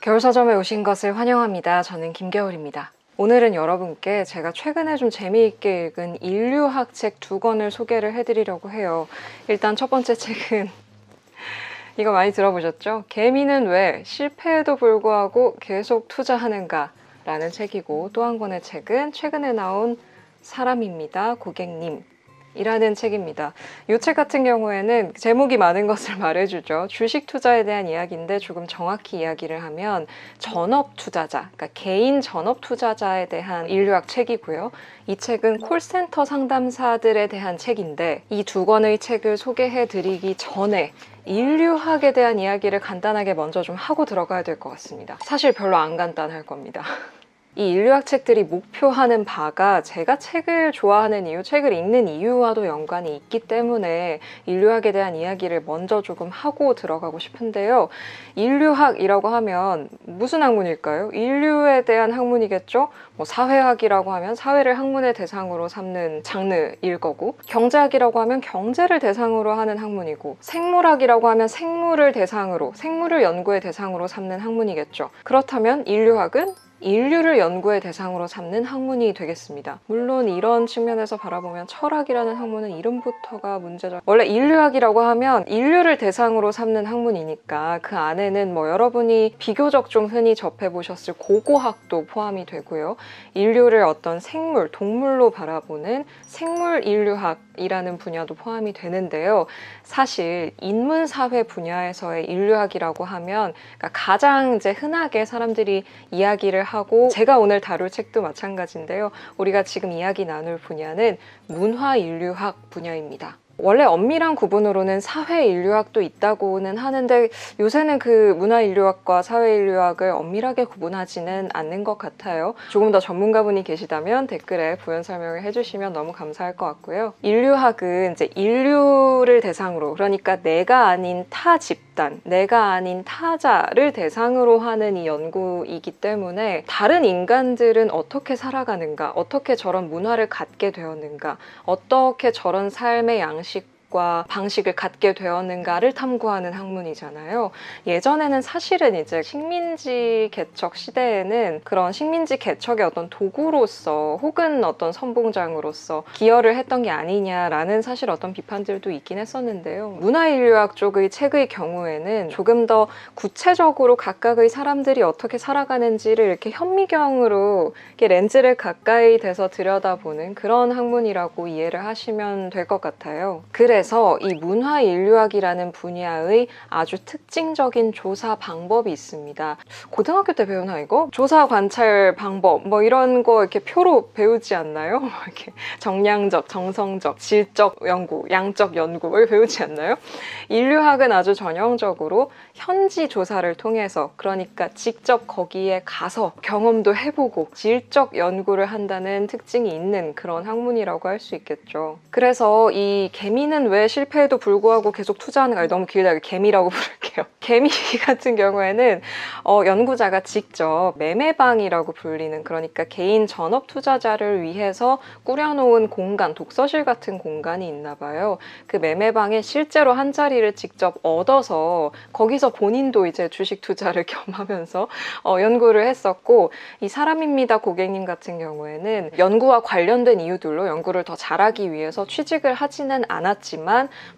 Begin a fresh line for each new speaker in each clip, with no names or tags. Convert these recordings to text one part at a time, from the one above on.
겨울서점에 오신 것을 환영합니다. 저는 김겨울입니다. 오늘은 여러분께 제가 최근에 좀 재미있게 읽은 인류학 책 2권을 소개를 해드리려고 해요. 일단 첫 번째 책은 이거 많이 들어보셨죠? 개미는 왜 실패에도 불구하고 계속 투자하는가? 라는 책이고, 또 한 권의 책은 최근에 나온 사람입니다, 고객님 이라는 책입니다. 이 책 같은 경우에는 제목이 많은 것을 말해주죠. 주식 투자에 대한 이야기인데 조금 정확히 이야기를 하면 전업 투자자, 그러니까 개인 전업 투자자에 대한 인류학 책이고요. 이 책은 콜센터 상담사들에 대한 책인데, 이 2권의 책을 소개해 드리기 전에 인류학에 대한 이야기를 간단하게 먼저 좀 하고 들어가야 될 것 같습니다. 사실 별로 안 간단할 겁니다. 이 인류학 책들이 목표하는 바가 제가 책을 좋아하는 이유, 책을 읽는 이유와도 연관이 있기 때문에 인류학에 대한 이야기를 먼저 조금 하고 들어가고 싶은데요. 인류학이라고 하면 무슨 학문일까요? 인류에 대한 학문이겠죠? 사회학이라고 하면 사회를 학문의 대상으로 삼는 장르일 거고, 경제학이라고 하면 경제를 대상으로 하는 학문이고, 생물학이라고 하면 생물을 대상으로, 생물을 연구의 대상으로 삼는 학문이겠죠. 그렇다면 인류학은 인류를 연구의 대상으로 삼는 학문이 되겠습니다. 물론 이런 측면에서 바라보면 철학이라는 학문은 이름부터가 문제죠. 원래 인류학이라고 하면 인류를 대상으로 삼는 학문이니까 그 안에는 여러분이 비교적 좀 흔히 접해보셨을 고고학도 포함이 되고요. 인류를 어떤 생물, 동물로 바라보는 생물인류학이라는 분야도 포함이 되는데요. 사실 인문사회 분야에서의 인류학이라고 하면 가장 이제 흔하게 사람들이 이야기를 하고, 제가 오늘 다룰 책도 마찬가지인데요. 우리가 지금 이야기 나눌 분야는 문화인류학 분야입니다. 원래 엄밀한 구분으로는 사회인류학도 있다고는 하는데, 요새는 그 문화인류학과 사회인류학을 엄밀하게 구분하지는 않는 것 같아요. 조금 더 전문가분이 계시다면 댓글에 부연 설명을 해주시면 너무 감사할 것 같고요. 인류학은 이제 인류를 대상으로, 그러니까 내가 아닌 타 집단, 내가 아닌 타자를 대상으로 하는 이 연구이기 때문에 다른 인간들은 어떻게 살아가는가, 어떻게 저런 문화를 갖게 되었는가, 어떻게 저런 삶의 양식과 방식을 갖게 되었는가를 탐구하는 학문이잖아요. 예전에는 사실은 이제 식민지 개척 시대에는 그런 식민지 개척의 어떤 도구로서 혹은 어떤 선봉장으로서 기여를 했던 게 아니냐라는 사실 어떤 비판들도 있긴 했었는데요. 문화인류학 쪽의 책의 경우에는 조금 더 구체적으로 각각의 사람들이 어떻게 살아가는지를 이렇게 현미경으로 이렇게 렌즈를 가까이 대서 들여다보는 그런 학문이라고 이해를 하시면 될 것 같아요. 그래서 이 문화인류학이라는 분야의 아주 특징적인 조사 방법이 있습니다. 고등학교 때 배우나 이거? 조사 관찰 방법 이런 거 이렇게 표로 배우지 않나요? 이렇게 정량적, 정성적, 질적 연구, 양적 연구를 배우지 않나요? 인류학은 아주 전형적으로 현지 조사를 통해서, 그러니까 직접 거기에 가서 경험도 해보고 질적 연구를 한다는 특징이 있는 그런 학문이라고 할 수 있겠죠. 그래서 이 개미는 왜 실패에도 불구하고 계속 투자하는가, 너무 길다, 개미라고 부를게요. 개미 같은 경우에는 연구자가 직접 매매방이라고 불리는, 그러니까 개인 전업 투자자를 위해서 꾸려놓은 공간, 독서실 같은 공간이 있나 봐요. 그 매매방에 실제로 한 자리를 직접 얻어서 거기서 본인도 이제 주식 투자를 겸하면서 연구를 했었고, 이 사람입니다 고객님 같은 경우에는 연구와 관련된 이유들로 연구를 더 잘하기 위해서 취직을 하지는 않았지만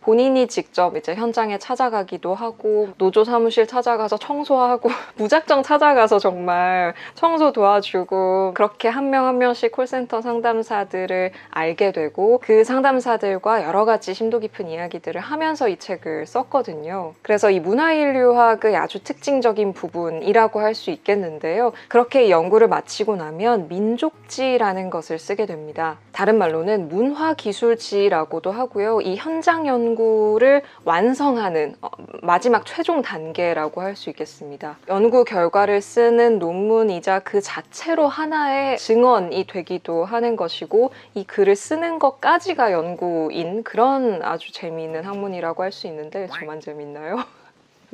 본인이 직접 이제 현장에 찾아가기도 하고, 노조 사무실 찾아가서 청소하고 무작정 찾아가서 정말 청소 도와주고, 그렇게 한 명 한 명씩 콜센터 상담사들을 알게 되고, 그 상담사들과 여러 가지 심도 깊은 이야기들을 하면서 이 책을 썼거든요. 그래서 이 문화인류학의 아주 특징적인 부분이라고 할 수 있겠는데요. 그렇게 연구를 마치고 나면 민족지라는 것을 쓰게 됩니다. 다른 말로는 문화기술지라고도 하고요. 이 현장 연구를 완성하는 마지막 최종 단계라고 할 수 있겠습니다. 연구 결과를 쓰는 논문이자 그 자체로 하나의 증언이 되기도 하는 것이고, 이 글을 쓰는 것까지가 연구인 그런 아주 재미있는 학문이라고 할 수 있는데, 저만 재밌나요?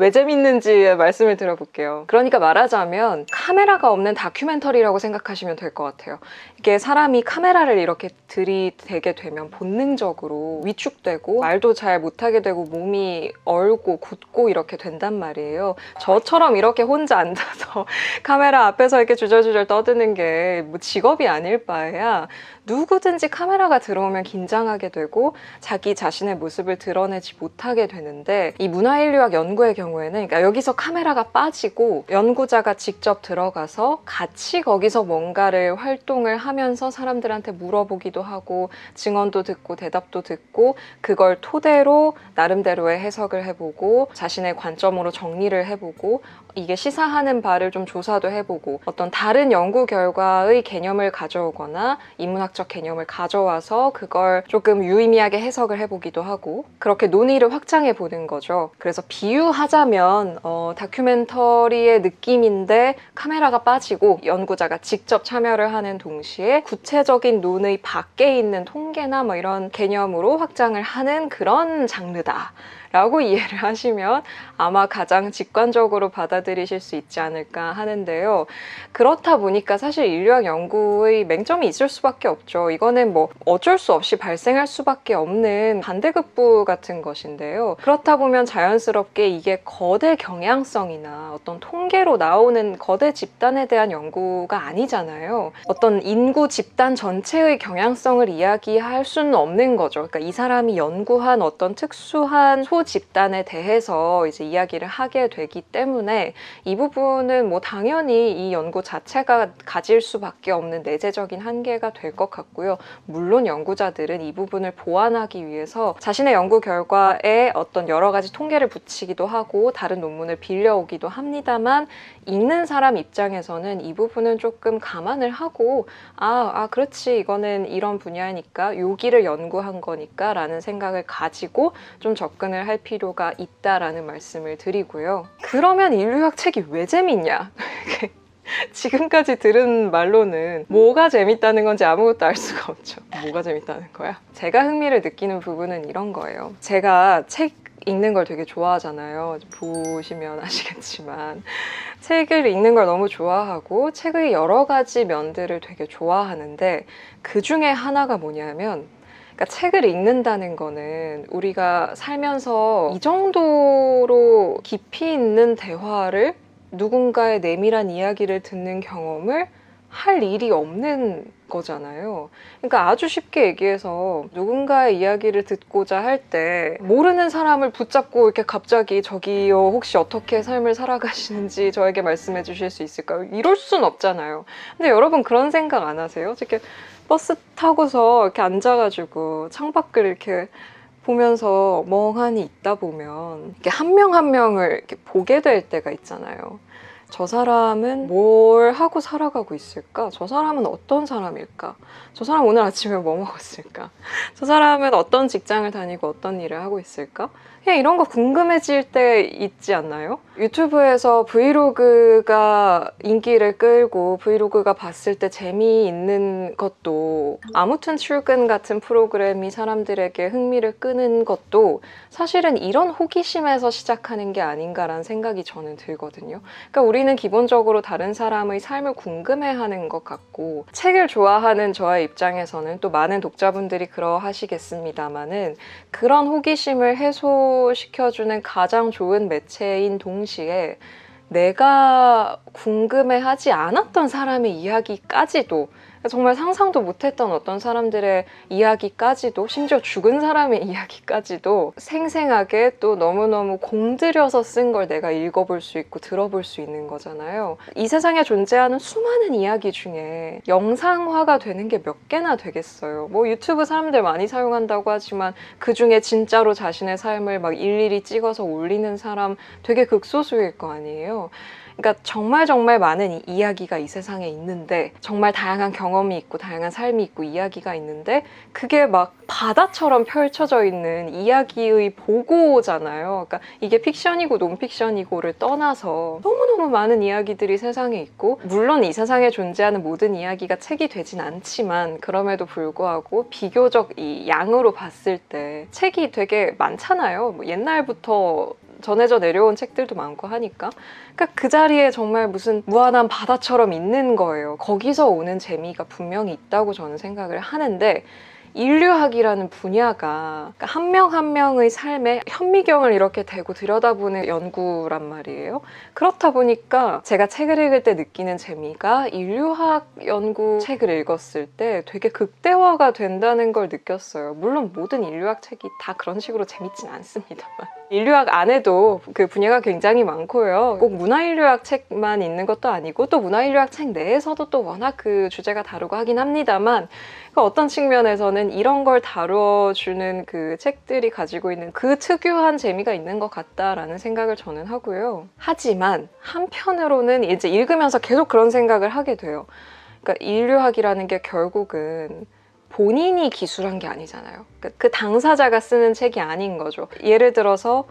왜 재밌는지 말씀을 드려볼게요. 그러니까 말하자면 카메라가 없는 다큐멘터리라고 생각하시면 될 것 같아요. 이게 사람이 카메라를 이렇게 들이대게 되면 본능적으로 위축되고 말도 잘 못하게 되고 몸이 얼고 굳고 이렇게 된단 말이에요. 저처럼 이렇게 혼자 앉아서 카메라 앞에서 이렇게 주절주절 떠드는 게 뭐 직업이 아닐 바에야 누구든지 카메라가 들어오면 긴장하게 되고 자기 자신의 모습을 드러내지 못하게 되는데, 이 문화인류학 연구의 경우에는 그러니까 여기서 카메라가 빠지고 연구자가 직접 들어가서 같이 거기서 뭔가를 활동을 하면서 사람들한테 물어보기도 하고 증언도 듣고 대답도 듣고 그걸 토대로 나름대로의 해석을 해보고 자신의 관점으로 정리를 해보고 이게 시사하는 바를 좀 조사도 해보고 어떤 다른 연구 결과의 개념을 가져오거나 인문학적 개념을 가져와서 그걸 조금 유의미하게 해석을 해보기도 하고 그렇게 논의를 확장해 보는 거죠. 그래서 비유하자면 다큐멘터리의 느낌인데 카메라가 빠지고 연구자가 직접 참여를 하는 동시에 구체적인 논의 밖에 있는 통계나 뭐 이런 개념으로 확장을 하는 그런 장르다 라고 이해를 하시면 아마 가장 직관적으로 받아들이실 수 있지 않을까 하는데요. 그렇다 보니까 사실 인류학 연구의 맹점이 있을 수밖에 없죠. 이거는 뭐 어쩔 수 없이 발생할 수밖에 없는 반대급부 같은 것인데요. 그렇다 보면 자연스럽게 이게 거대 경향성이나 어떤 통계로 나오는 거대 집단에 대한 연구가 아니잖아요. 어떤 인구 집단 전체의 경향성을 이야기할 수는 없는 거죠. 그러니까 이 사람이 연구한 어떤 특수한 집단에 대해서 이제 이야기를 하게 되기 때문에 이 부분은 뭐 당연히 이 연구 자체가 가질 수밖에 없는 내재적인 한계가 될 것 같고요. 물론 연구자들은 이 부분을 보완하기 위해서 자신의 연구 결과에 어떤 여러 가지 통계를 붙이기도 하고 다른 논문을 빌려오기도 합니다만 읽는 사람 입장에서는 이 부분은 조금 감안을 하고 그렇지 이거는 이런 분야니까 여기를 연구한 거니까 라는 생각을 가지고 좀 접근을 할 필요가 있다라는 말씀을 드리고요. 그러면 인류학 책이 왜 재밌냐? 지금까지 들은 말로는 뭐가 재밌다는 건지 아무것도 알 수가 없죠. 뭐가 재밌다는 거야? 제가 흥미를 느끼는 부분은 이런 거예요. 제가 책 읽는 걸 되게 좋아하잖아요. 보시면 아시겠지만 책을 읽는 걸 너무 좋아하고 책의 여러 가지 면들을 되게 좋아하는데 그 중에 하나가 뭐냐면 그러니까 책을 읽는다는 거는 우리가 살면서 이 정도로 깊이 있는 대화를 누군가의 내밀한 이야기를 듣는 경험을 할 일이 없는 거잖아요. 그러니까 아주 쉽게 얘기해서 누군가의 이야기를 듣고자 할 때 모르는 사람을 붙잡고 이렇게 갑자기 저기요 혹시 어떻게 삶을 살아가시는지 저에게 말씀해 주실 수 있을까요? 이럴 순 없잖아요. 근데 여러분 그런 생각 안 하세요? 이렇게 버스 타고서 이렇게 앉아가지고 창밖을 이렇게 보면서 멍하니 있다 보면 이렇게 한 명 한 명을 이렇게 보게 될 때가 있잖아요. 저 사람은 뭘 하고 살아가고 있을까? 저 사람은 어떤 사람일까? 저 사람 오늘 아침에 뭐 먹었을까? 저 사람은 어떤 직장을 다니고 어떤 일을 하고 있을까? 그냥 이런 거 궁금해질 때 있지 않나요? 유튜브에서 브이로그가 인기를 끌고 브이로그가 봤을 때 재미있는 것도 아무튼 출근 같은 프로그램이 사람들에게 흥미를 끄는 것도 사실은 이런 호기심에서 시작하는 게 아닌가라는 생각이 저는 들거든요. 그러니까 우리는 기본적으로 다른 사람의 삶을 궁금해하는 것 같고 책을 좋아하는 저의 입장에서는 또 많은 독자분들이 그러하시겠습니다마는 그런 호기심을 해소시켜주는 가장 좋은 매체인 동시에 내가 궁금해하지 않았던 사람의 이야기까지도 정말 상상도 못했던 어떤 사람들의 이야기까지도 심지어 죽은 사람의 이야기까지도 생생하게 또 너무너무 공들여서 쓴 걸 내가 읽어볼 수 있고 들어볼 수 있는 거잖아요. 이 세상에 존재하는 수많은 이야기 중에 영상화가 되는 게 몇 개나 되겠어요. 뭐 유튜브 사람들 많이 사용한다고 하지만 그 중에 진짜로 자신의 삶을 막 일일이 찍어서 올리는 사람 되게 극소수일 거 아니에요. 그러니까 정말 많은 이야기가 이 세상에 있는데 정말 다양한 경험이 있고 다양한 삶이 있고 이야기가 있는데 그게 막 바다처럼 펼쳐져 있는 이야기의 보고잖아요. 그러니까 이게 픽션이고 논픽션이고를 떠나서 너무너무 많은 이야기들이 세상에 있고 물론 이 세상에 존재하는 모든 이야기가 책이 되진 않지만 그럼에도 불구하고 비교적 이 양으로 봤을 때 책이 되게 많잖아요. 뭐 옛날부터 전해져 내려온 책들도 많고 하니까 그러니까 그 자리에 정말 무슨 무한한 바다처럼 있는 거예요. 거기서 오는 재미가 분명히 있다고 저는 생각을 하는데 인류학이라는 분야가 한 명 한 명의 삶에 현미경을 이렇게 대고 들여다보는 연구란 말이에요. 그렇다 보니까 제가 책을 읽을 때 느끼는 재미가 인류학 연구 책을 읽었을 때 되게 극대화가 된다는 걸 느꼈어요. 물론 모든 인류학 책이 다 그런 식으로 재밌진 않습니다만 인류학 안에도 그 분야가 굉장히 많고요. 꼭 문화인류학 책만 있는 것도 아니고 또 문화인류학 책 내에서도 또 워낙 그 주제가 다르고 하긴 합니다만 어떤 측면에서는 이런 걸 다뤄주는 그 책들이 가지고 있는 그 특유한 재미가 있는 것 같다라는 생각을 저는 하고요. 하지만 한편으로는 이제 읽으면서 계속 그런 생각을 하게 돼요. 그러니까 인류학이라는 게 결국은 본인이 기술한 게 아니잖아요. 그러니까 그 당사자가 쓰는 책이 아닌 거죠. 예를 들어서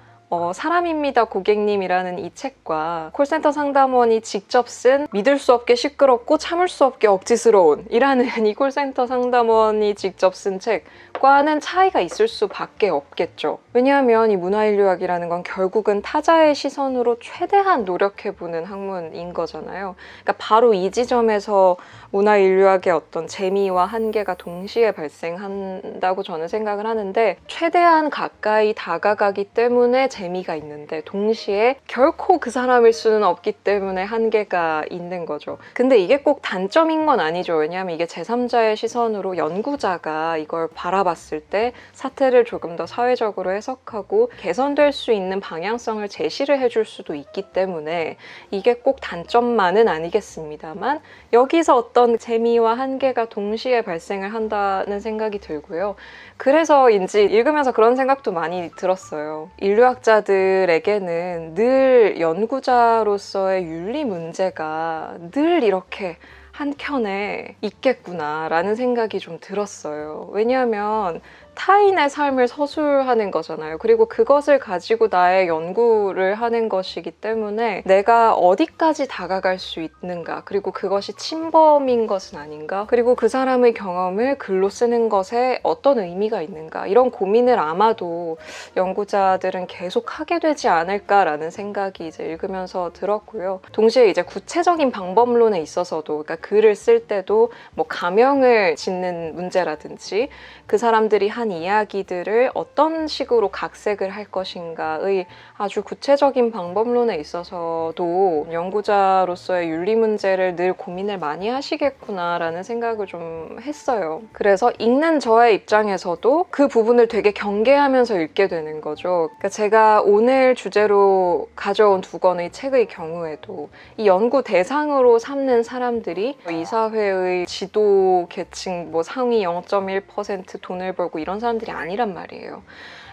사람입니다 고객님이라는 이 책과 콜센터 상담원이 직접 쓴 믿을 수 없게 시끄럽고 참을 수 없게 억지스러운 이라는 이 콜센터 상담원이 직접 쓴 책과는 차이가 있을 수밖에 없겠죠. 왜냐하면 이 문화인류학이라는 건 결국은 타자의 시선으로 최대한 노력해보는 학문인 거잖아요. 그러니까 바로 이 지점에서 문화인류학의 어떤 재미와 한계가 동시에 발생한다고 저는 생각을 하는데 최대한 가까이 다가가기 때문에 재미가 있는데 동시에 결코 그 사람일 수는 없기 때문에 한계가 있는 거죠. 근데 이게 꼭 단점인 건 아니죠. 왜냐하면 이게 제3자의 시선으로 연구자가 이걸 바라봤을 때 사태를 조금 더 사회적으로 해석하고 개선될 수 있는 방향성을 제시를 해줄 수도 있기 때문에 이게 꼭 단점만은 아니겠습니다만 여기서 어떤 재미와 한계가 동시에 발생을 한다는 생각이 들고요. 그래서인지 읽으면서 그런 생각도 많이 들었어요. 인류학자들에게는 늘 연구자로서의 윤리 문제가 늘 이렇게 한켠에 있겠구나라는 생각이 좀 들었어요. 왜냐하면 타인의 삶을 서술하는 거잖아요. 그리고 그것을 가지고 나의 연구를 하는 것이기 때문에 내가 어디까지 다가갈 수 있는가, 그리고 그것이 침범인 것은 아닌가, 그리고 그 사람의 경험을 글로 쓰는 것에 어떤 의미가 있는가, 이런 고민을 아마도 연구자들은 계속 하게 되지 않을까라는 생각이 이제 읽으면서 들었고요. 동시에 이제 구체적인 방법론에 있어서도, 그러니까 글을 쓸 때도 뭐 가명을 짓는 문제라든지 그 사람들이 한 이야기들을 어떤 식으로 각색을 할 것인가의 아주 구체적인 방법론에 있어서도 연구자로서의 윤리 문제를 늘 고민을 많이 하시겠구나라는 생각을 좀 했어요. 그래서 읽는 저의 입장에서도 그 부분을 되게 경계하면서 읽게 되는 거죠. 그러니까 제가 오늘 주제로 가져온 두 권의 책의 경우에도 이 연구 대상으로 삼는 사람들이 이 사회의 지도 계층 뭐 상위 0.1% 돈을 벌고 이런 사람들이 아니란 말이에요.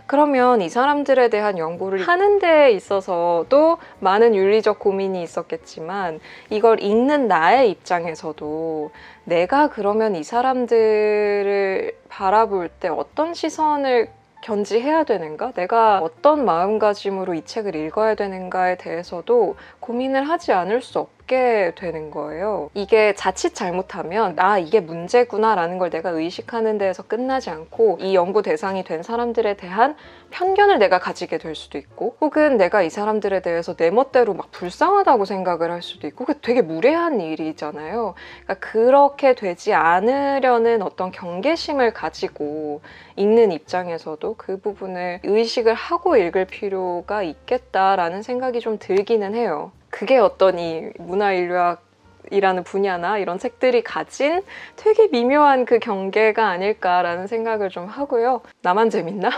그러면 이 사람들에 대한 연구를 하는 데 있어서도 많은 윤리적 고민이 있었겠지만 이걸 읽는 나의 입장에서도 내가 그러면 이 사람들을 바라볼 때 어떤 시선을 견지해야 되는가? 내가 어떤 마음가짐으로 이 책을 읽어야 되는가에 대해서도 고민을 하지 않을 수 없게 되는 거예요. 이게 자칫 잘못하면 이게 문제구나 라는 걸 내가 의식하는 데에서 끝나지 않고 이 연구 대상이 된 사람들에 대한 편견을 내가 가지게 될 수도 있고 혹은 내가 이 사람들에 대해서 내 멋대로 막 불쌍하다고 생각을 할 수도 있고 그게 되게 무례한 일이잖아요. 그러니까 그렇게 되지 않으려는 어떤 경계심을 가지고 읽는 입장에서도 그 부분을 의식을 하고 읽을 필요가 있겠다라는 생각이 좀 들기는 해요. 그게 어떤 이 문화인류학이라는 분야나 이런 책들이 가진 되게 미묘한 그 경계가 아닐까라는 생각을 좀 하고요. 나만 재밌나?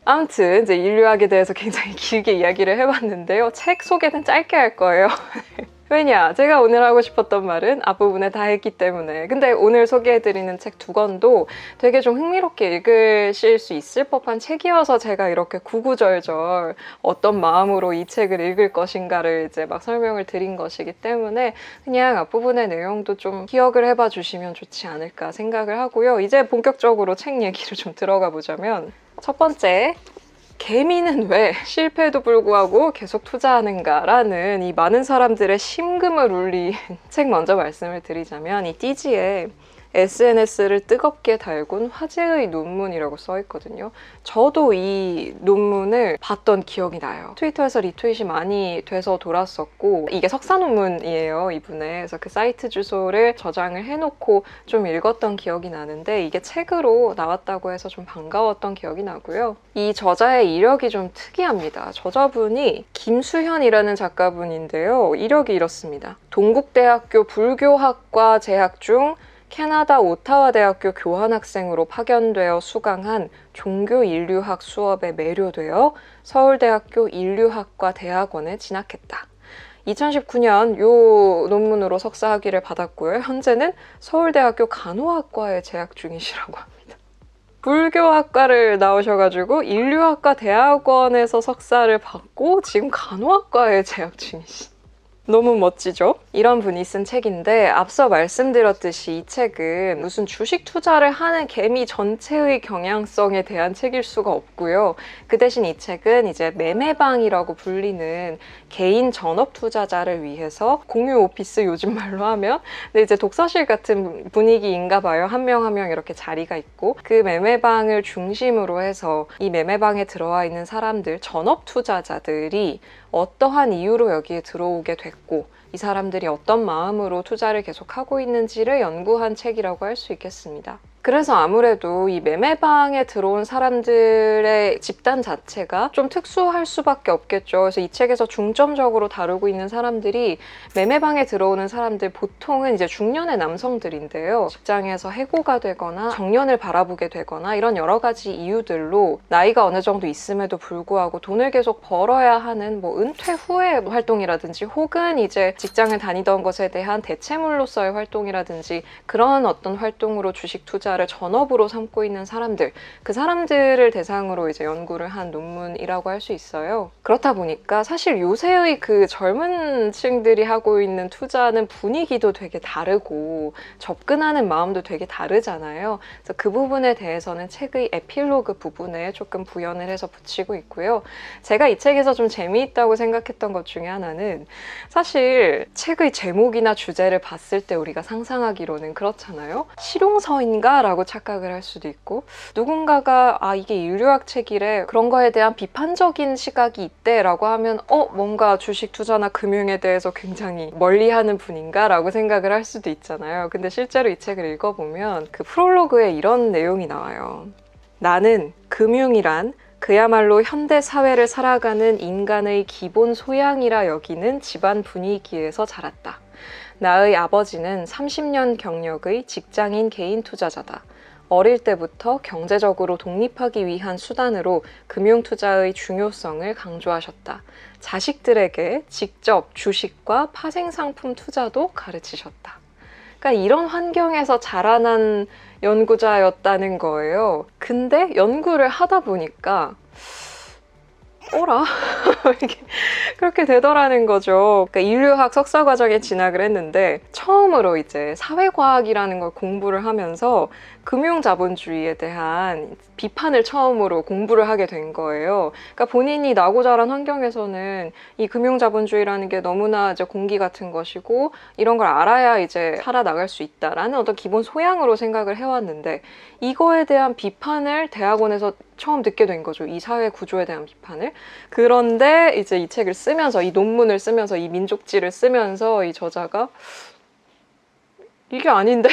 아무튼 이제 인류학에 대해서 굉장히 길게 이야기를 해봤는데요. 책 소개는 짧게 할 거예요. 왜냐? 제가 오늘 하고 싶었던 말은 앞부분에 다 했기 때문에. 근데 오늘 소개해드리는 책 두 권도 되게 좀 흥미롭게 읽으실 수 있을 법한 책이어서 제가 이렇게 구구절절 어떤 마음으로 이 책을 읽을 것인가를 이제 막 설명을 드린 것이기 때문에 그냥 앞부분의 내용도 좀 기억을 해봐 주시면 좋지 않을까 생각을 하고요. 이제 본격적으로 책 얘기를 좀 들어가 보자면 첫 번째, 개미는 왜 실패에도 불구하고 계속 투자하는가라는 이 많은 사람들의 심금을 울린 책 먼저 말씀을 드리자면 이 띠지의 SNS를 뜨겁게 달군 화제의 논문이라고 써 있거든요. 저도 이 논문을 봤던 기억이 나요. 트위터에서 리트윗이 많이 돼서 돌았었고, 이게 석사 논문이에요, 이분의. 그래서 그 사이트 주소를 저장을 해놓고 좀 읽었던 기억이 나는데, 이게 책으로 나왔다고 해서 좀 반가웠던 기억이 나고요. 이 저자의 이력이 좀 특이합니다. 저자분이 김수현이라는 작가분인데요. 이력이 이렇습니다. 동국대학교 불교학과 재학 중 캐나다 오타와 대학교 교환학생으로 파견되어 수강한 종교 인류학 수업에 매료되어 서울대학교 인류학과 대학원에 진학했다. 2019년 요 논문으로 석사 학위를 받았고요. 현재는 서울대학교 간호학과에 재학 중이시라고 합니다. 불교학과를 나오셔가지고 인류학과 대학원에서 석사를 받고 지금 간호학과에 재학 중이시. 너무 멋지죠? 이런 분이 쓴 책인데, 앞서 말씀드렸듯이 이 책은 무슨 주식 투자를 하는 개미 전체의 경향성에 대한 책일 수가 없고요. 그 대신 이 책은 이제 매매방이라고 불리는 개인 전업 투자자를 위해서 공유 오피스 요즘 말로 하면, 근데 이제 독서실 같은 분위기인가 봐요. 한 명 한 명 이렇게 자리가 있고, 그 매매방을 중심으로 해서 이 매매방에 들어와 있는 사람들, 전업 투자자들이 어떠한 이유로 여기에 들어오게 됐고, 이 사람들이 어떤 마음으로 투자를 계속하고 있는지를 연구한 책이라고 할 수 있겠습니다. 그래서 아무래도 이 매매방에 들어온 사람들의 집단 자체가 좀 특수할 수밖에 없겠죠. 그래서 이 책에서 중점적으로 다루고 있는 사람들이, 매매방에 들어오는 사람들 보통은 이제 중년의 남성들인데요. 직장에서 해고가 되거나 정년을 바라보게 되거나 이런 여러 가지 이유들로 나이가 어느 정도 있음에도 불구하고 돈을 계속 벌어야 하는 뭐 은퇴 후의 활동이라든지, 혹은 이제 직장을 다니던 것에 대한 대체물로서의 활동이라든지, 그런 어떤 활동으로 주식 투자를 전업으로 삼고 있는 사람들, 그 사람들을 대상으로 이제 연구를 한 논문이라고 할 수 있어요. 그렇다 보니까 사실 요새의 그 젊은 층들이 하고 있는 투자는 분위기도 되게 다르고 접근하는 마음도 되게 다르잖아요. 그래서 그 부분에 대해서는 책의 에필로그 부분에 조금 부연을 해서 붙이고 있고요. 제가 이 책에서 좀 재미있다고 생각했던 것 중에 하나는, 사실 책의 제목이나 주제를 봤을 때 우리가 상상하기로는 그렇잖아요. 실용서인가? 라고 착각을 할 수도 있고, 누군가가 이게 인류학 책이래, 그런 거에 대한 비판적인 시각이 있대 라고 하면 뭔가 주식 투자나 금융에 대해서 굉장히 멀리하는 분인가? 라고 생각을 할 수도 있잖아요. 근데 실제로 이 책을 읽어보면 그 프롤로그에 이런 내용이 나와요. 나는 금융이란 그야말로 현대 사회를 살아가는 인간의 기본 소양이라 여기는 집안 분위기에서 자랐다. 나의 아버지는 30년 경력의 직장인 개인 투자자다. 어릴 때부터 경제적으로 독립하기 위한 수단으로 금융투자의 중요성을 강조하셨다. 자식들에게 직접 주식과 파생상품 투자도 가르치셨다. 그러니까 이런 환경에서 자라난 연구자였다는 거예요. 근데 연구를 하다 보니까 어라? 이게 그렇게 되더라는 거죠. 그러니까 인류학 석사 과정에 진학을 했는데, 처음으로 이제 사회과학이라는 걸 공부를 하면서 금융자본주의에 대한 비판을 처음으로 공부를 하게 된 거예요. 그러니까 본인이 나고 자란 환경에서는 이 금융자본주의라는 게 너무나 이제 공기 같은 것이고, 이런 걸 알아야 이제 살아나갈 수 있다라는 어떤 기본 소양으로 생각을 해왔는데, 이거에 대한 비판을 대학원에서 처음 듣게 된 거죠. 이 사회 구조에 대한 비판을. 그런데 이제 이 책을 쓰면서, 이 논문을 쓰면서, 이 민족지를 쓰면서 이 저자가 이게 아닌데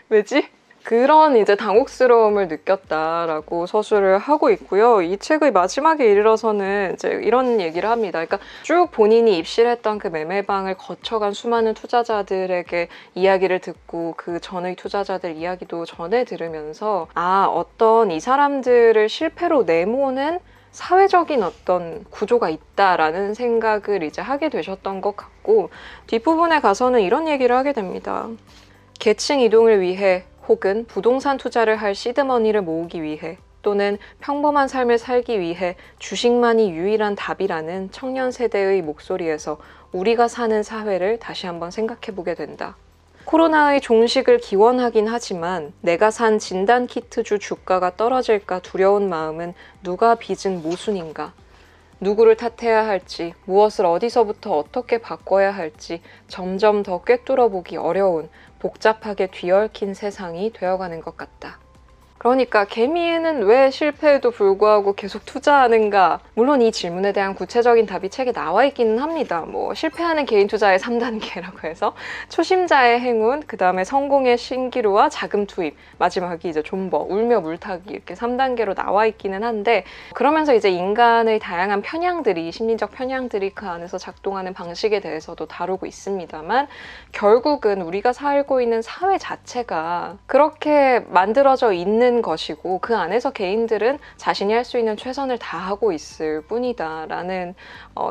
왜지? 그런 이제 당혹스러움을 느꼈다라고 서술을 하고 있고요. 이 책의 마지막에 이르러서는 이제 이런 얘기를 합니다. 그러니까 쭉 본인이 입실했던 그 매매방을 거쳐간 수많은 투자자들에게 이야기를 듣고, 그 전의 투자자들 이야기도 전해 들으면서 어떤 이 사람들을 실패로 내모는 사회적인 어떤 구조가 있다라는 생각을 이제 하게 되셨던 것 같고, 뒷부분에 가서는 이런 얘기를 하게 됩니다. 계층 이동을 위해, 혹은 부동산 투자를 할 시드머니를 모으기 위해, 또는 평범한 삶을 살기 위해 주식만이 유일한 답이라는 청년 세대의 목소리에서 우리가 사는 사회를 다시 한번 생각해 보게 된다. 코로나의 종식을 기원하긴 하지만 내가 산 진단키트주 주가가 떨어질까 두려운 마음은 누가 빚은 모순인가? 누구를 탓해야 할지, 무엇을 어디서부터 어떻게 바꿔야 할지 점점 더 꿰뚫어보기 어려운 복잡하게 뒤얽힌 세상이 되어가는 것 같다. 그러니까 개미에는 왜 실패에도 불구하고 계속 투자하는가? 물론 이 질문에 대한 구체적인 답이 책에 나와 있기는 합니다. 뭐 실패하는 개인 투자의 3단계라고 해서 초심자의 행운, 그 다음에 성공의 신기루와 자금 투입, 마지막이 이제 존버, 울며 물타기 이렇게 3단계로 나와 있기는 한데, 그러면서 이제 인간의 다양한 편향들이, 심리적 편향들이 그 안에서 작동하는 방식에 대해서도 다루고 있습니다만, 결국은 우리가 살고 있는 사회 자체가 그렇게 만들어져 있는 것이고, 그 안에서 개인들은 자신이 할 수 있는 최선을 다하고 있을 뿐이다 라는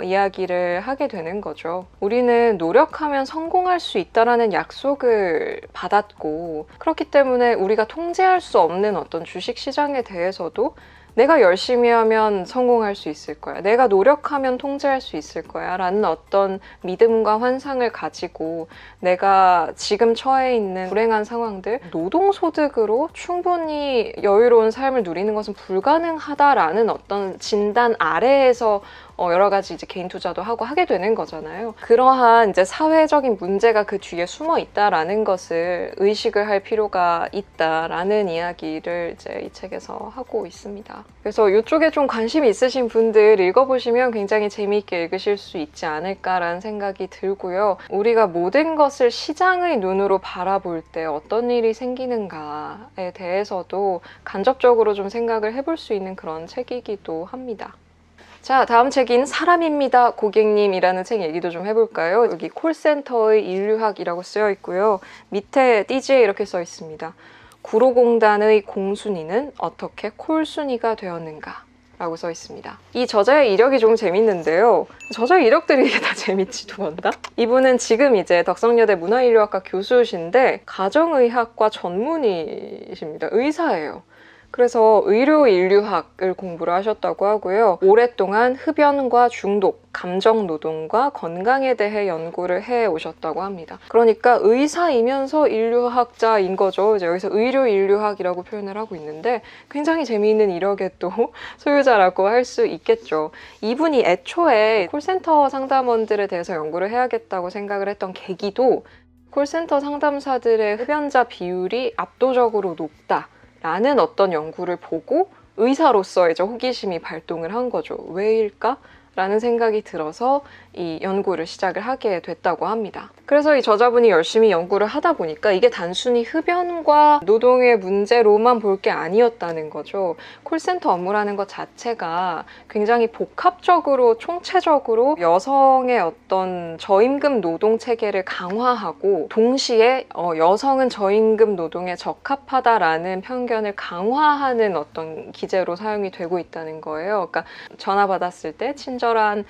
이야기를 하게 되는 거죠. 우리는 노력하면 성공할 수 있다라는 약속을 받았고, 그렇기 때문에 우리가 통제할 수 없는 어떤 주식시장에 대해서도 내가 열심히 하면 성공할 수 있을 거야, 내가 노력하면 통제할 수 있을 거야 라는 어떤 믿음과 환상을 가지고 내가 지금 처해 있는 불행한 상황들, 노동소득으로 충분히 여유로운 삶을 누리는 것은 불가능하다라는 어떤 진단 아래에서 여러 가지 이제 개인 투자도 하고 하게 되는 거잖아요. 그러한 이제 사회적인 문제가 그 뒤에 숨어 있다라는 것을 의식을 할 필요가 있다라는 이야기를 이제 이 책에서 하고 있습니다. 그래서 이쪽에 좀 관심이 있으신 분들 읽어보시면 굉장히 재미있게 읽으실 수 있지 않을까라는 생각이 들고요. 우리가 모든 것을 시장의 눈으로 바라볼 때 어떤 일이 생기는가에 대해서도 간접적으로 좀 생각을 해볼 수 있는 그런 책이기도 합니다. 자, 다음 책인 사람입니다, 고객님이라는 책 얘기도 좀 해볼까요? 여기 콜센터의 인류학이라고 쓰여 있고요. 밑에 띠지에 이렇게 써 있습니다. 구로공단의 공순이는 어떻게 콜순이가 되었는가? 라고 써 있습니다. 이 저자의 이력이 좀 재밌는데요. 저자의 이력들이 이게 다 재밌지, 두 번 다? 이분은 지금 이제 덕성여대 문화인류학과 교수신데 가정의학과 전문의십니다. 의사예요. 그래서 의료인류학을 공부를 하셨다고 하고요. 오랫동안 흡연과 중독, 감정노동과 건강에 대해 연구를 해오셨다고 합니다. 그러니까 의사이면서 인류학자인 거죠. 이제 여기서 의료인류학이라고 표현을 하고 있는데 굉장히 재미있는 이력의 또 소유자라고 할 수 있겠죠. 이분이 애초에 콜센터 상담원들에 대해서 연구를 해야겠다고 생각을 했던 계기도 콜센터 상담사들의 흡연자 비율이 압도적으로 높다 라는 어떤 연구를 보고 의사로서 이제 호기심이 발동을 한 거죠. 왜일까? 라는 생각이 들어서 이 연구를 시작을 하게 됐다고 합니다. 그래서 이 저자분이 열심히 연구를 하다 보니까 이게 단순히 흡연과 노동의 문제로만 볼 게 아니었다는 거죠. 콜센터 업무라는 것 자체가 굉장히 복합적으로 총체적으로 여성의 어떤 저임금 노동 체계를 강화하고 동시에 여성은 저임금 노동에 적합하다라는 편견을 강화하는 어떤 기제로 사용이 되고 있다는 거예요. 그러니까 전화 받았을 때 친절한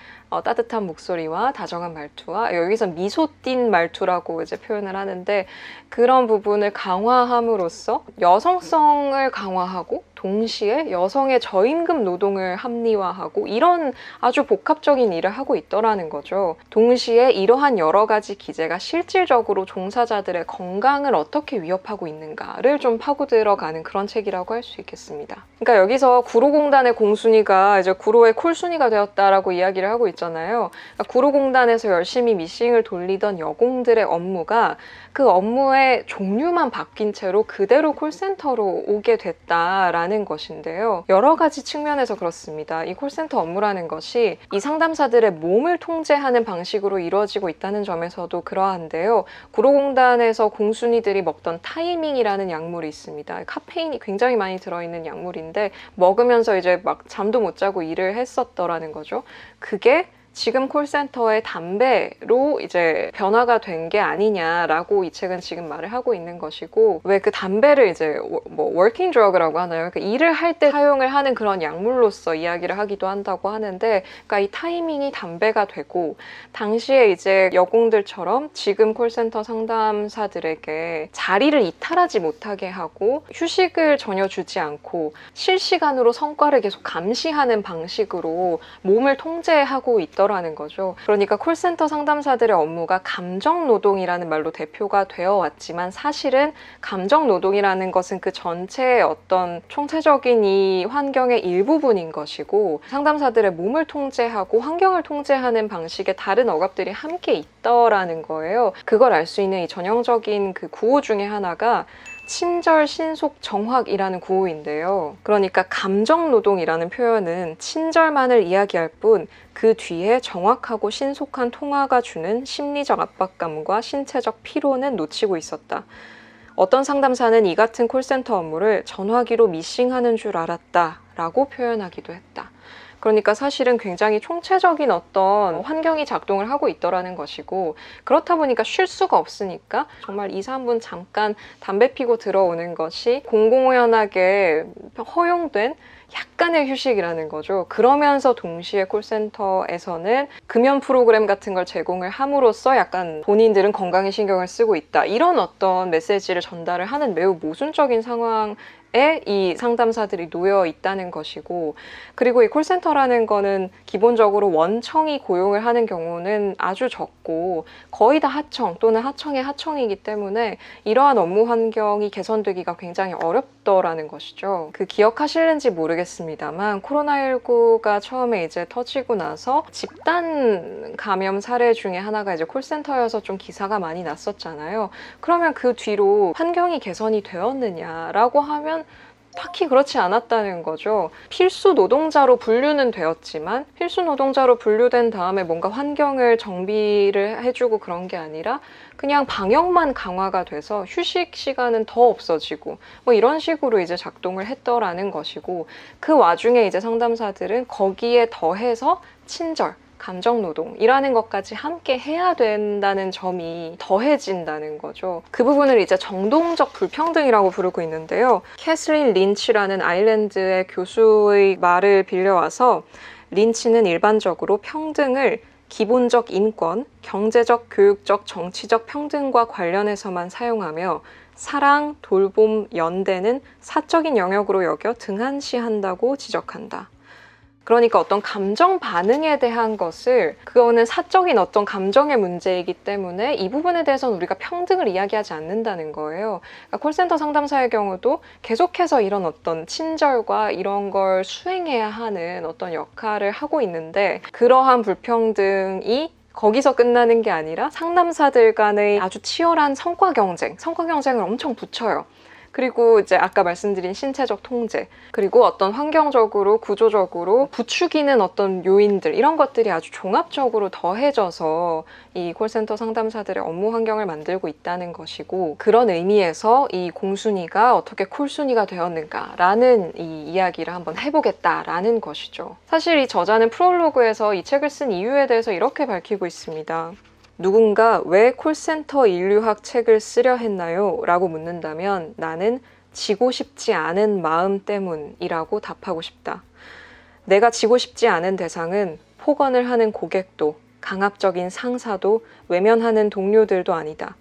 따뜻한 목소리와 다정한 말투와, 여기서 미소 띈 말투라고 이제 표현을 하는데, 그런 부분을 강화함으로써 여성성을 강화하고 동시에 여성의 저임금 노동을 합리화하고 이런 아주 복합적인 일을 하고 있더라는 거죠. 동시에 이러한 여러 가지 기제가 실질적으로 종사자들의 건강을 어떻게 위협하고 있는가를 좀 파고들어가는 그런 책이라고 할 수 있겠습니다. 그러니까 여기서 구로공단의 공순이가 이제 구로의 콜순이가 되었다라고 이야기를 하고 있잖아요. 그러니까 구로공단에서 열심히 미싱을 돌리던 여공들의 업무가 그 업무의 종류만 바뀐 채로 그대로 콜센터로 오게 됐다라는 것인데요. 여러 가지 측면에서 그렇습니다. 이 콜센터 업무라는 것이 이 상담사들의 몸을 통제하는 방식으로 이루어지고 있다는 점에서도 그러한데요. 구로공단에서 공순이들이 먹던 타이밍이라는 약물이 있습니다. 카페인이 굉장히 많이 들어있는 약물인데 먹으면서 이제 막 잠도 못 자고 일을 했었더라는 거죠. 그게 지금 콜센터의 담배로 이제 변화가 된 게 아니냐라고 이 책은 지금 말을 하고 있는 것이고, 왜 그 담배를 이제 뭐 워킹 드러그라고 하나요? 그러니까 일을 할 때 사용을 하는 그런 약물로서 이야기를 하기도 한다고 하는데, 그러니까 이 타이밍이 담배가 되고, 당시에 이제 여공들처럼 지금 콜센터 상담사들에게 자리를 이탈하지 못하게 하고 휴식을 전혀 주지 않고 실시간으로 성과를 계속 감시하는 방식으로 몸을 통제하고 있던 있더라는 거죠. 그러니까 콜센터 상담사들의 업무가 감정노동이라는 말로 대표가 되어 왔지만 사실은 감정노동이라는 것은 그 전체의 어떤 총체적인 이 환경의 일부분인 것이고, 상담사들의 몸을 통제하고 환경을 통제하는 방식의 다른 억압들이 함께 있더라는 거예요. 그걸 알 수 있는 이 전형적인 그 구호 중에 하나가 친절, 신속, 정확이라는 구호인데요. 그러니까 감정노동이라는 표현은 친절만을 이야기할 뿐 그 뒤에 정확하고 신속한 통화가 주는 심리적 압박감과 신체적 피로는 놓치고 있었다. 어떤 상담사는 이 같은 콜센터 업무를 전화기로 미싱하는 줄 알았다 라고 표현하기도 했다. 그러니까 사실은 굉장히 총체적인 어떤 환경이 작동을 하고 있더라는 것이고, 그렇다 보니까 쉴 수가 없으니까 정말 2, 3분 잠깐 담배 피고 들어오는 것이 공공연하게 허용된 약간의 휴식이라는 거죠. 그러면서 동시에 콜센터에서는 금연 프로그램 같은 걸 제공을 함으로써 약간 본인들은 건강에 신경을 쓰고 있다, 이런 어떤 메시지를 전달을 하는 매우 모순적인 상황 이 상담사들이 놓여 있다는 것이고, 그리고 이 콜센터라는 거는 기본적으로 원청이 고용을 하는 경우는 아주 적고 거의 다 하청 또는 하청의 하청이기 때문에 이러한 업무 환경이 개선되기가 굉장히 어렵더라는 것이죠. 그 기억하실는지 모르겠습니다만 코로나19가 처음에 이제 터지고 나서 집단 감염 사례 중에 하나가 이제 콜센터여서 좀 기사가 많이 났었잖아요. 그러면 그 뒤로 환경이 개선이 되었느냐라고 하면 딱히 그렇지 않았다는 거죠. 필수 노동자로 분류는 되었지만 필수 노동자로 분류된 다음에 뭔가 환경을 정비를 해주고 그런 게 아니라 그냥 방역만 강화가 돼서 휴식 시간은 더 없어지고 뭐 이런 식으로 이제 작동을 했더라는 것이고, 그 와중에 이제 상담사들은 거기에 더해서 친절, 감정노동이라는 것까지 함께 해야 된다는 점이 더해진다는 거죠. 그 부분을 이제 정동적 불평등이라고 부르고 있는데요. 캐슬린 린치라는 아일랜드의 교수의 말을 빌려와서, 린치는 일반적으로 평등을 기본적 인권, 경제적, 교육적, 정치적 평등과 관련해서만 사용하며 사랑, 돌봄, 연대는 사적인 영역으로 여겨 등한시한다고 지적한다. 그러니까 어떤 감정 반응에 대한 것을, 그거는 사적인 어떤 감정의 문제이기 때문에 이 부분에 대해서는 우리가 평등을 이야기하지 않는다는 거예요. 그러니까 콜센터 상담사의 경우도 계속해서 이런 어떤 친절과 이런 걸 수행해야 하는 어떤 역할을 하고 있는데, 그러한 불평등이 거기서 끝나는 게 아니라 상담사들 간의 아주 치열한 성과 경쟁을 엄청 붙여요. 그리고 이제 아까 말씀드린 신체적 통제, 그리고 어떤 환경적으로 구조적으로 부추기는 어떤 요인들, 이런 것들이 아주 종합적으로 더해져서 이 콜센터 상담사들의 업무 환경을 만들고 있다는 것이고, 그런 의미에서 이 공순이가 어떻게 콜순이가 되었는가라는 이 이야기를 한번 해보겠다라는 것이죠. 사실 이 저자는 프롤로그에서 이 책을 쓴 이유에 대해서 이렇게 밝히고 있습니다. 누군가 왜 콜센터 인류학 책을 쓰려 했나요? 라고 묻는다면 나는 지고 싶지 않은 마음 때문이라고 답하고 싶다. 내가 지고 싶지 않은 대상은 폭언을 하는 고객도, 강압적인 상사도, 외면하는 동료들도 아니다.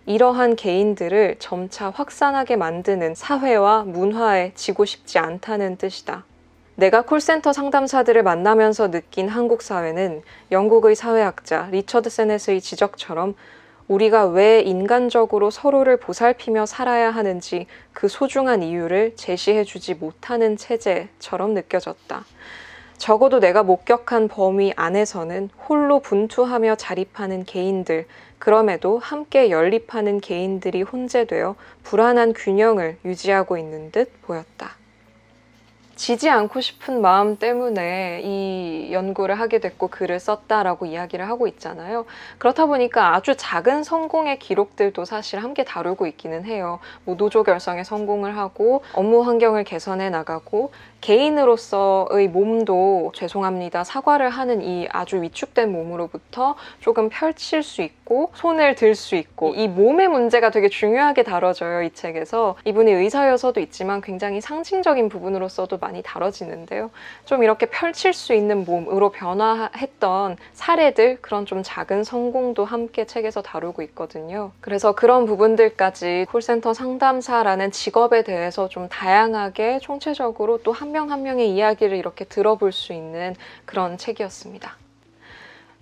이러한 개인들을 점차 확산하게 만드는 사회와 문화에 지고 싶지 않다는 뜻이다. 내가 콜센터 상담사들을 만나면서 느낀 한국 사회는 영국의 사회학자 리처드 세넷의 지적처럼 우리가 왜 인간적으로 서로를 보살피며 살아야 하는지 그 소중한 이유를 제시해주지 못하는 체제처럼 느껴졌다. 적어도 내가 목격한 범위 안에서는 홀로 분투하며 자립하는 개인들, 그럼에도 함께 연립하는 개인들이 혼재되어 불안한 균형을 유지하고 있는 듯 보였다. 지지 않고 싶은 마음 때문에 이 연구를 하게 됐고 글을 썼다라고 이야기를 하고 있잖아요. 그렇다 보니까 아주 작은 성공의 기록들도 사실 함께 다루고 있기는 해요. 뭐 노조 결성에 성공을 하고 업무 환경을 개선해 나가고 개인으로서의 몸도 죄송합니다, 사과를 하는 이 아주 위축된 몸으로부터 조금 펼칠 수 있고 손을 들 수 있고, 이 몸의 문제가 되게 중요하게 다뤄져요. 이 책에서 이분이 의사여서도 있지만 굉장히 상징적인 부분으로서도 많이 다뤄지는데요. 좀 이렇게 펼칠 수 있는 몸으로 변화했던 사례들, 그런 좀 작은 성공도 함께 책에서 다루고 있거든요. 그래서 그런 부분들까지 콜센터 상담사라는 직업에 대해서 좀 다양하게 총체적으로 또 한 명 한 명의 이야기를 이렇게 들어볼 수 있는 그런 책이었습니다.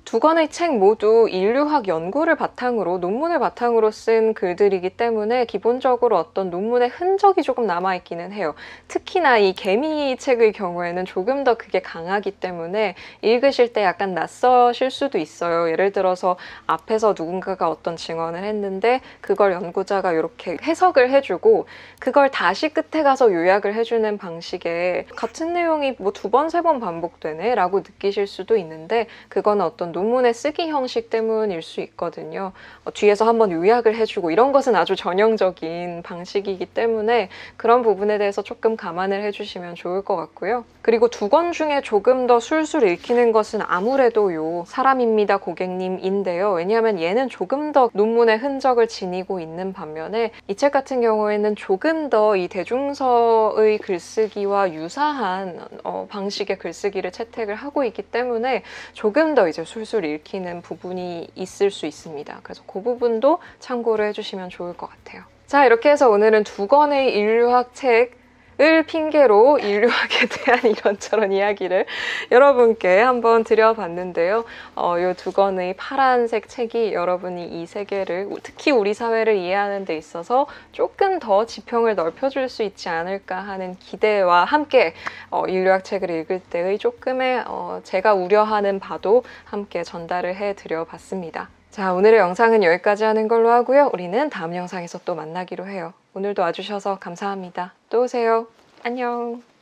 두 권의 책 모두 인류학 연구를 바탕으로, 논문을 바탕으로 쓴 글들이기 때문에 기본적으로 어떤 논문의 흔적이 조금 남아있기는 해요. 특히나 이 개미 책의 경우에는 조금 더 그게 강하기 때문에 읽으실 때 약간 낯서실 수도 있어요. 예를 들어서 앞에서 누군가가 어떤 증언을 했는데 그걸 연구자가 이렇게 해석을 해주고 그걸 다시 끝에 가서 요약을 해주는 방식의 같은 내용이 뭐 2번, 3번 반복되네 라고 느끼실 수도 있는데 그거는 어떤 논문의 쓰기 형식 때문일 수 있거든요. 뒤에서 한번 요약을 해주고 이런 것은 아주 전형적인 방식이기 때문에 그런 부분에 대해서 조금 감안을 해주시면 좋을 것 같고요. 그리고 2권 중에 조금 더 술술 읽히는 것은 아무래도 요 사람입니다 고객님인데요. 왜냐하면 얘는 조금 더 논문의 흔적을 지니고 있는 반면에 이 책 같은 경우에는 조금 더 이 대중서의 글쓰기와 유사한 방식의 글쓰기를 채택을 하고 있기 때문에 조금 더 이제 술술 읽히는 부분이 있을 수 있습니다. 그래서 그 부분도 참고를 해주시면 좋을 것 같아요. 자, 이렇게 해서 오늘은 2권의 인류학 책을 핑계로 인류학에 대한 이런저런 이야기를 여러분께 한번 드려봤는데요. 이 2권의 파란색 책이 여러분이 이 세계를, 특히 우리 사회를 이해하는 데 있어서 조금 더 지평을 넓혀줄 수 있지 않을까 하는 기대와 함께 인류학 책을 읽을 때의 조금의 제가 우려하는 바도 함께 전달을 해드려봤습니다. 자, 오늘의 영상은 여기까지 하는 걸로 하고요. 우리는 다음 영상에서 또 만나기로 해요. 오늘도 와주셔서 감사합니다. 또 오세요. 안녕.